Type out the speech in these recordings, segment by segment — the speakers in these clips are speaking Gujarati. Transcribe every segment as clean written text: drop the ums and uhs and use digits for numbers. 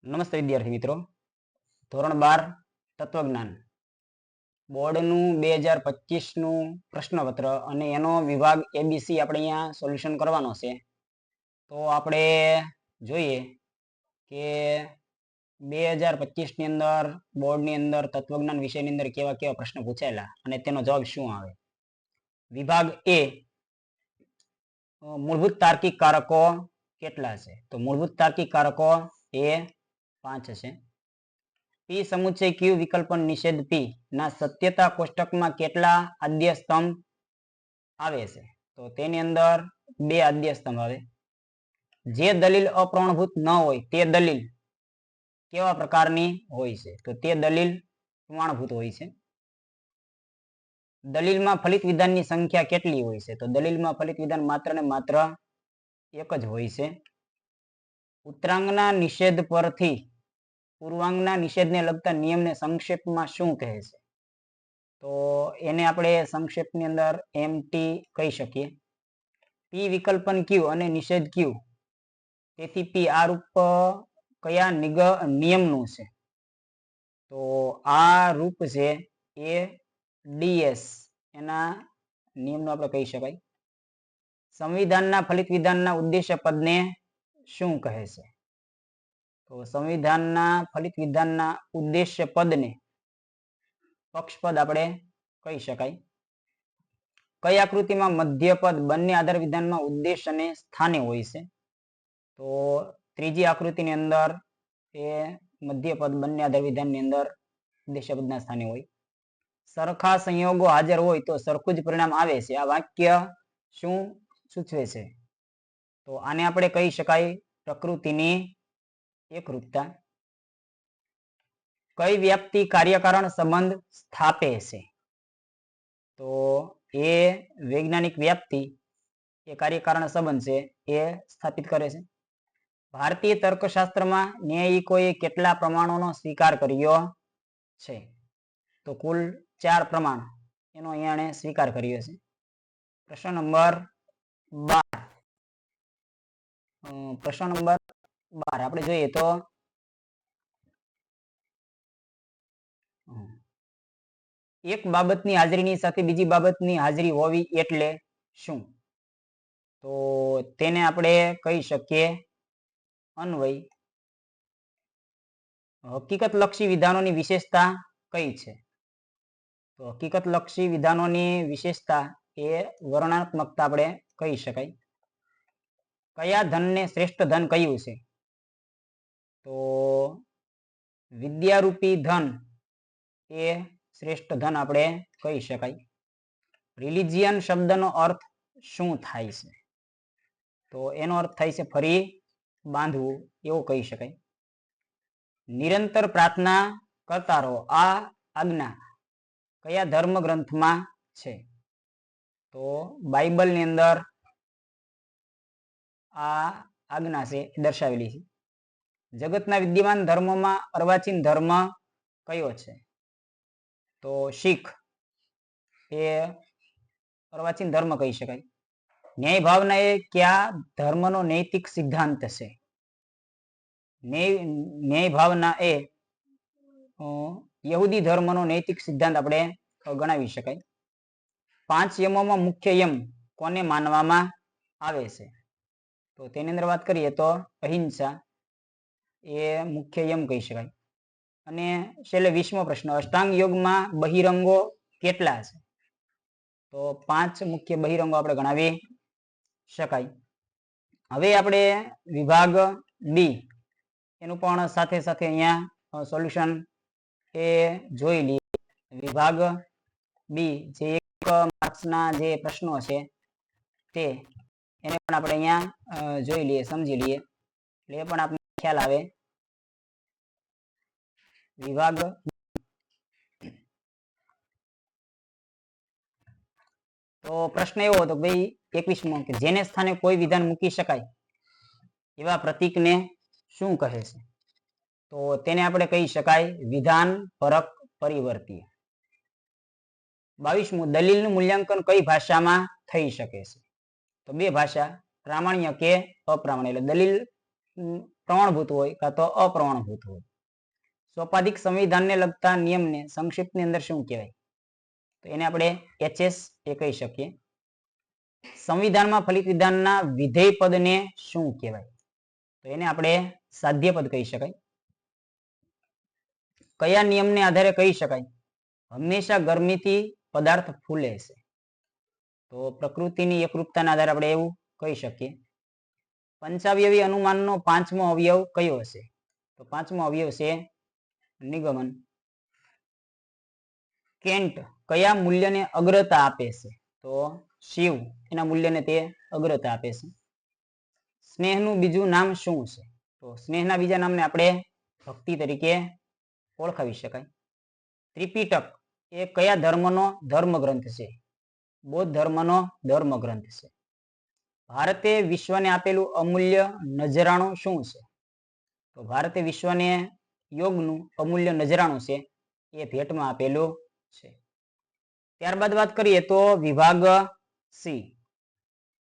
નમસ્તે વિદ્યાર્થી મિત્રો, ધોરણ 12 તત્વજ્ઞાન બોર્ડનું 2025નું પ્રશ્નપત્ર અને એનો વિભાગ એબીસી આપણે અહીંયા સોલ્યુશન કરવાનો છે. તો આપણે જોઈએ કે 2025ની અંદર બોર્ડની અંદર તત્વજ્ઞાન વિષયની અંદર કેવા કેવા પ્રશ્ન પૂછાયેલા અને તેનો જવાબ શું આવે. વિભાગ એ મૂળભૂત તાર્કિક કારકો કેટલા છે? તો મૂળભૂત તાર્કિક કારકો એ 5 છે. પી સમુચ્ચય ક્યુ વિકલ્પન નિષેધ પી ના સત્યતા કોષ્ટકમાં કેટલા આદ્ય સ્તંભ આવે છે? તો તેની અંદર 2 આદ્ય સ્તંભ આવે. જે દલીલ અપ્રમાણભૂત ન હોય તે દલીલ કેવા પ્રકારની હોય છે? તો તે દલીલ પ્રમાણભૂત હોય છે. દલીલમાં ફલિત વિધાનની સંખ્યા કેટલી હોય છે? તો દલીલમાં ફલિત વિધાન માત્ર ને માત્ર એક જ હોય છે. ઉત્તરાંગના નિષેધ પરથી પૂર્વાંગના નિષેધને લગતા નિયમને સંક્ષેપમાં શું કહે છે? તો એને આપણે સંક્ષેપની અંદર એમટી કહી શકીએ. પી વિકલ્પન ક્યુ અને નિષેધ ક્યુ, તેથી પી આ રૂપ કયા નિયમનું છે? તો આ રૂપ છે એ ડીએસ એના નિયમનું આપણે કહી શકાય. સંવિધાનના ફલિત વિધાનના ઉદ્દેશ્ય પદને શું કહે છે? તો સંવિધાનના ફલિત વિધાનના ઉદ્દેશ્ય પદને પક્ષપદ આપણે કહી શકાય. કઈ આકૃતિમાં મધ્યપદ બંને આધાર વિધાનમાં ઉદ્દેશ અને સ્થાને હોય છે? તો ત્રીજી આકૃતિની અંદર એ મધ્યપદ બંને આધાર વિધાનની અંદર ઉદ્દેશ્ય પદના સ્થાને હોય. સરખા સંયોગો હાજર હોય તો સરખું જ પરિણામ આવે છે. આ વાક્ય શું સૂચવે છે? તો આને આપણે કહી શકાય પ્રકૃતિની એકરૂપતા. કઈ વ્યાપ્તિ કાર્યકારણ સંબંધ સ્થાપે છે? તો એ વૈજ્ઞાનિક વ્યાપ્તિ એ કાર્યકારણ સંબંધ છે એ સ્થાપિત કરે છે. ભારતીય તર્કશાસ્ત્રમાં ન્યાયિકોએ કેટલા પ્રમાણોનો સ્વીકાર કર્યો છે? તો કુલ 4 પ્રમાણ એનો અહીંયા સ્વીકાર કર્યો છે. પ્રશ્ન નંબર 12. પ્રશ્ન નંબર 12 આપણે જોઈએ તો એક બાબતની હાજરીની સાથે બીજી બાબતની હાજરી હોવી એટલે શું? તો તેને આપણે કહી શકીએ અન્વય. હકીકતલક્ષી વિધાનોની વિશેષતા કઈ છે? તો હકીકતલક્ષી વિધાનોની વિશેષતા એ વર્ણનાત્મકતા આપણે કહી શકાય. કયા ધનને શ્રેષ્ઠ ધન કહ્યું છે? તો વિદ્યારૂપી ધન એ શ્રેષ્ઠ ધન આપણે કહી શકાય. રિલિજિયન શબ્દનો અર્થ શું થાય છે? તો એનો અર્થ થાય છે ફરી બાંધવું, એવું કહી શકાય. નિરંતર પ્રાર્થના કરતા રહો આ આજ્ઞા કયા ધર્મ ગ્રંથમાં છે? તો બાઇબલની અંદર આ આજ્ઞા છે દર્શાવેલી છે. જગતના વિદ્યમાન ધર્મોમાં અર્વાચીન ધર્મ કયો છે? તો શીખ એ અર્વાચીન ધર્મ કહી શકાય. ન્યાય ભાવના એ કયા ધર્મનો નૈતિક સિદ્ધાંત છે? ન્યાય ભાવના એ યહૂદી ધર્મનો નૈતિક સિદ્ધાંત આપણે ગણાવી શકાય. 5 યમોમાં મુખ્ય યમ કોને માનવામાં આવે છે? તો તેની અંદર વાત કરીએ તો અહિંસા એ મુખ્ય યમ કહી શકાય. અને છેલ્લે 20મો પ્રશ્ન, અષ્ટાંગ યોગમાં બહિરંગો કેટલા છે? તો 5 મુખ્ય બહિરંગો આપણે ગણાવી શકાય. હવે આપણે વિભાગ બી એનું પણ સાથે સાથે અહીંયા સોલ્યુશન એ જોઈ લઈએ. વિભાગ બી જે 1 માર્ક્સના જે પ્રશ્નો છે તે એને પણ આપણે અહીંયા જોઈ લઈએ, સમજી લઈએ, એટલે એ પણ આપણને ખ્યાલ આવે. વિભાગ તો પ્રશ્ન એવો હતો ભાઈ 21મો કે જેને સ્થાને કોઈ વિધાન મૂકી શકાય એવા પ્રતીકને શું કહે છે? તો તેને આપણે કહી શકાય વિધાન પરક પરિવર્તીય. 22મું દલીલનું મૂલ્યાંકન કઈ ભાષામાં થઈ શકે છે? તો 2 ભાષા, પ્રામાણ્ય કે અપ્રામાણ્ય. એટલે દલીલ પ્રમાણભૂત હોય કાં તો અપ્રમાણભૂત હોય. સોપાધિક સંવિધાનને લગતા નિયમને સંક્ષિપ્તની અંદર શું કહેવાય? તો એને આપણે HS એ કહી શકીએ. સંવિધાનમાં ફલિત વિધાનના વિધેય પદને શું કહેવાય? તો એને આપણે સાધ્ય પદ કહી શકાય. કયા નિયમને આધારે કહી શકાય હંમેશા ગરમીથી પદાર્થ ફૂલે છે? તો પ્રકૃતિની એકરૂપતાના આધારે આપણે એવું કહી શકીએ. પંચાવયવી અનુમાનનો પાંચમો અવયવ કયો હશે? તો પાંચમો અવયવ છે નિગમન. કેન્ટ કયા મૂલ્યને અગ્રતા આપે છે? તો શિવ એના મૂલ્યને તે અગ્રતા આપે છે. સ્નેહનું બીજું નામ શું છે? તો સ્નેહના બીજા નામને આપણે ભક્તિ તરીકે ઓળખાવી શકાય. ત્રિપિટક એ કયા ધર્મનો ધર્મગ્રંથ છે? બૌદ્ધ ધર્મનો ધર્મગ્રંથ છે. ભારતે વિશ્વને આપેલું અમૂલ્ય નજરાણું શું છે? તો ભારતે વિશ્વને યોગનું અમૂલ્ય નજરાણું છે એ ભેટમાં આપેલું છે. ત્યારબાદ વાત કરીએ તો વિભાગ સી.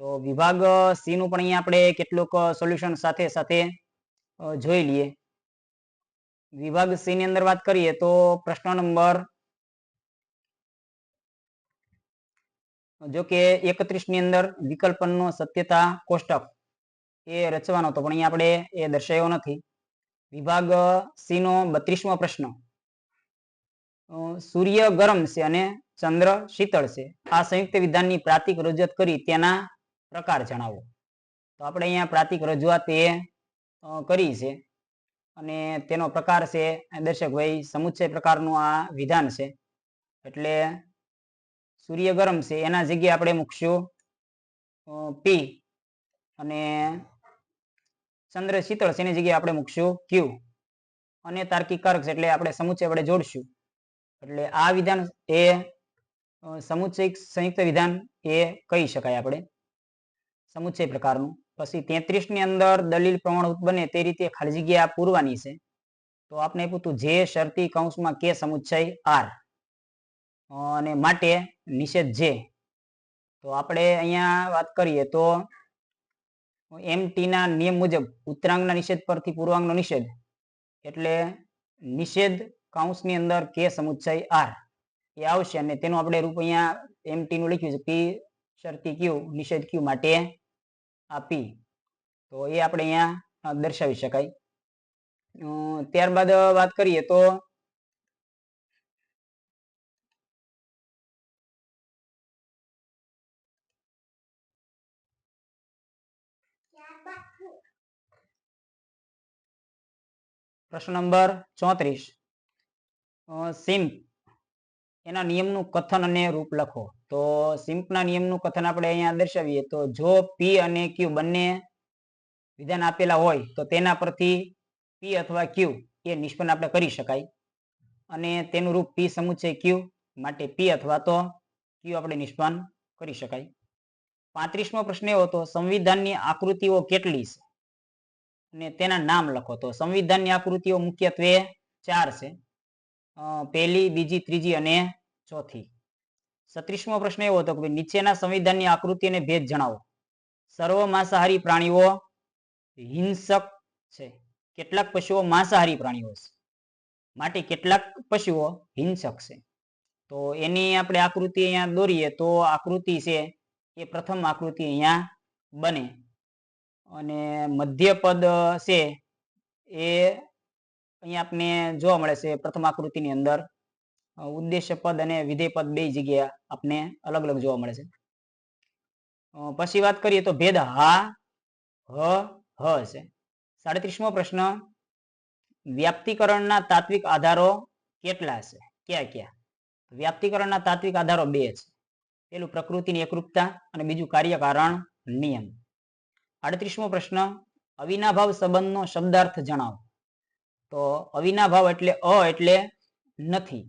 તો વિભાગ સી નું પણ અહીંયા આપણે કેટલુંક સોલ્યુશન સાથે સાથે જોઈ લઈએ. વિભાગ સી ની અંદર વાત કરીએ તો પ્રશ્ન નંબર જો કે 31 ની અંદર વિકલ્પનનો સત્યતા કોષ્ટક એ રચવાનો હતો પણ અહીંયા આપણે એ દર્શાવ્યો નથી. વિભાગ સી નો 32મો પ્રશ્ન, સૂર્ય ગરમ છે અને ચંદ્ર શીતળ છે, આ સંયુક્ત વિધાનની પ્રાતિક રજૂઆત કરી તેના પ્રકાર જણાવો. તો આપણે અહીંયા પ્રાતિક રજૂઆત એ કરી છે અને તેનો પ્રકાર છે દર્શક ભાઈ સમુચ્ચય પ્રકારનું આ વિધાન છે. એટલે સૂર્ય ગરમ છે એના જગ્યાએ આપણે મૂકશું પી અને ચંદ્ર શીતળ છે એની જગ્યાએ આપણે મૂકશું ક્યુ અને તાર્કિક કારક છે એટલે આપણે સમુચ્ચય આપણે જોડશું. એટલે આ વિધાન એ સમુચ્ચય સંયુક્ત વિધાન એ કહી શકાય આપણે સમુચ્ચય પ્રકારનું. પછી 33 ની અંદર દલીલ પ્રમાણભૂત બને તે રીતે ખાલી જગ્યા પૂરવાની છે. તો આપણે પૂછતું જે શરતી કૌંસમાં કે સમુચ્ચય આર અને માટે નિષેધ જે. તો આપણે અહીંયા વાત કરીએ તો MT ના નિયમ મુજબ ઉત્તરાંગના નિષેધ પરથી પૂર્વાંગનો નિષેધ એટલે નિષેધ કૌંસની અંદર કે સમુચ્ચય આર એ આવશે અને તેનું આપણે રૂપ અહીંયા MT નું લખ્યું છે પી શરતી ક્યુ નિષેધ ક્યુ માટે આ પી. તો એ આપણે અહીંયા દર્શાવી શકાય. ત્યારબાદ વાત કરીએ તો પ્રશ્ન નંબર 34, સિમ્પ એના નિયમનું કથન અને રૂપ લખો. તો સિમ્પના નિયમનું કથન આપણે અહીંયા દર્શાવીએ તો જો પી અને ક્યુ બંને વિધાન આપેલા હોય તો તેના પરથી પી અથવા ક્યુ એ નિષ્પન્ન આપણે કરી શકાય અને તેનું રૂપ પી સમુચ્ચય ક્યુ માટે પી અથવા તો ક્યુ આપણે નિષ્પન્ન કરી શકાય. 35મો પ્રશ્ન એવો તો સંવિધાનની આકૃતિઓ કેટલી છે અને તેના નામ લખો. તો સંવિધાનની આકૃતિઓ મુખ્યત્વે 4 છે, પહેલી, બીજી, ત્રીજી અને ચોથી. 36મો પ્રશ્ન એવો હતો કે નીચેના સંવિધાનની આકૃતિ અને ભેદ જણાવો. સર્વ માંસાહારી પ્રાણીઓ હિંસક છે, કેટલાક પશુઓ માંસાહારી પ્રાણીઓ છે માટે કેટલાક પશુઓ હિંસક છે. તો એની આપણે આકૃતિ અહીંયા દોરીએ તો આકૃતિ છે એ પ્રથમ આકૃતિ અહીંયા બને અને મધ્ય પદ છે એ અહીંયા આપણે જોવા મળે છે પ્રથમ આકૃતિની અંદર. ઉદ્દેશ્ય પદ અને વિધેય પદ બે જગ્યા આપણે અલગ અલગ જોવા મળે છે. પછી વાત કરીએ તો ભેદ હા હ છે. 37મો પ્રશ્ન, વ્યાપ્તિકરણના તાત્વિક આધારો કેટલા છે? ક્યાં ક્યાં? વ્યાપ્તિકરણના તાત્વિક આધારો 2 છે. પેલું પ્રકૃતિની એકરૂપતા અને બીજું કાર્યકારણ નિયમ. 38મો પ્રશ્ન, અવિનાભાવ સંબંધનો શબ્દાર્થ જણાવો. તો અવિનાભાવ એટલે અ એટલે નથી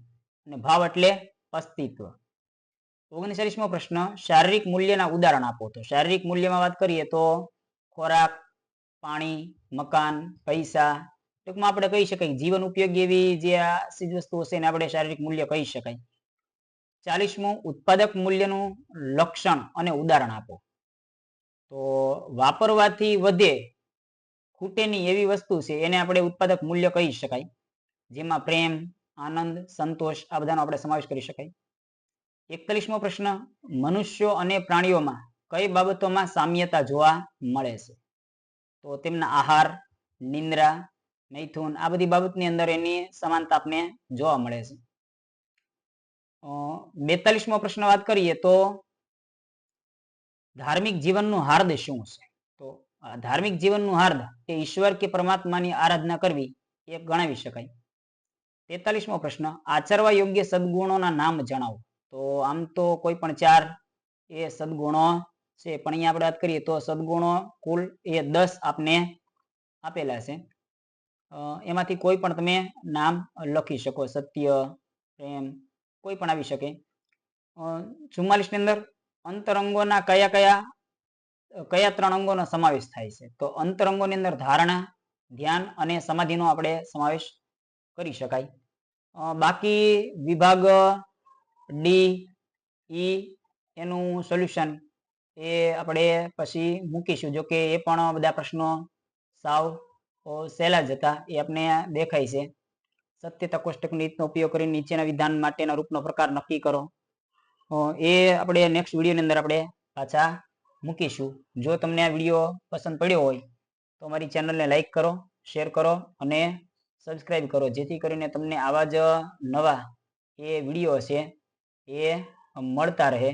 અને ભાવ એટલે અસ્તિત્વ. 39મો પ્રશ્ન, શારીરિક મૂલ્યના ઉદાહરણ આપો. તો શારીરિક મૂલ્યમાં વાત કરીએ તો ખોરાક, પાણી, મકાન, પૈસા, ટૂંકમાં આપણે કહી શકાય જીવન ઉપયોગી એવી જે આ ચીજ વસ્તુઓ છે એને આપણે શારીરિક મૂલ્ય કહી શકાય. 40મું, ઉત્પાદક મૂલ્યનું લક્ષણ અને ઉદાહરણ આપો. તો વાપરવાથી વધે ખૂટેની એવી વસ્તુ છે એને આપણે ઉત્પાદક મૂલ્ય કહી શકાય, જેમાં પ્રેમ, આનંદ, સંતોષ આ બધાનો આપણે સમાવેશ કરી શકાય. 41મો પ્રશ્ન, મનુષ્યો અને પ્રાણીઓમાં કઈ બાબતોમાં સામ્યતા જોવા મળે છે? તો તેમના આહાર, નિંદ્રા, મૈથુન આ બધી બાબતની અંદર એની સમાનતા આપને જોવા મળે છે. 42મો પ્રશ્ન વાત કરીએ તો ધાર્મિક જીવનનું હાર્દ શું છે? તો ધાર્મિક જીવનનું હાર્દ એ ઈશ્વર કે પરમાત્માની આરાધના કરવી એ ગણાવી શકાય. 43મો પ્રશ્ન, આચરવા યોગ્ય સદગુણોના નામ જણાવો. તો આમ તો કોઈ પણ 4 એ સદગુણો છે, પણ અહીંયા આપણે વાત કરીએ તો સદગુણો કુલ એ 10 આપને આપેલા છે. એમાંથી કોઈ પણ તમે નામ લખી શકો, સત્ય, પ્રેમ, કોઈ પણ આવી શકે. 44 ની અંદર અંતરંગોના કયા કયા 3 અંગોનો સમાવેશ થાય છે? તો અંતરંગોની અંદર ધારણા, ધ્યાન અને સમાધિનો આપણે સમાવેશ કરી શકાય. બાકી વિભાગ ડી, ઈ એનું સોલ્યુશન એ આપણે પછી મૂકીશું. જો કે એ પણ બધા પ્રશ્નો સાવ સહેલા જ હતા, એ આપણે દેખાય છે. સત્યતા કોષ્ટકની રીતનો ઉપયોગ કરીને નીચેના વિધાન માટેના રૂપનો પ્રકાર નક્કી કરો. એ આપણે નેક્સ્ટ વિડીયોની અંદર આપણે પાછા મૂકીશું. જો તમને આ વિડીયો પસંદ પડ્યો હોય તો અમારી ચેનલને લાઈક કરો, શેર કરો અને સબસ્ક્રાઈબ કરો, જેથી કરીને તમને આવા જ નવા એ વિડીયો છે એ મળતા રહે.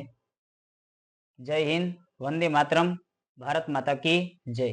જય હિન્દ, વંદે માતરમ, ભારત માતા કી જય.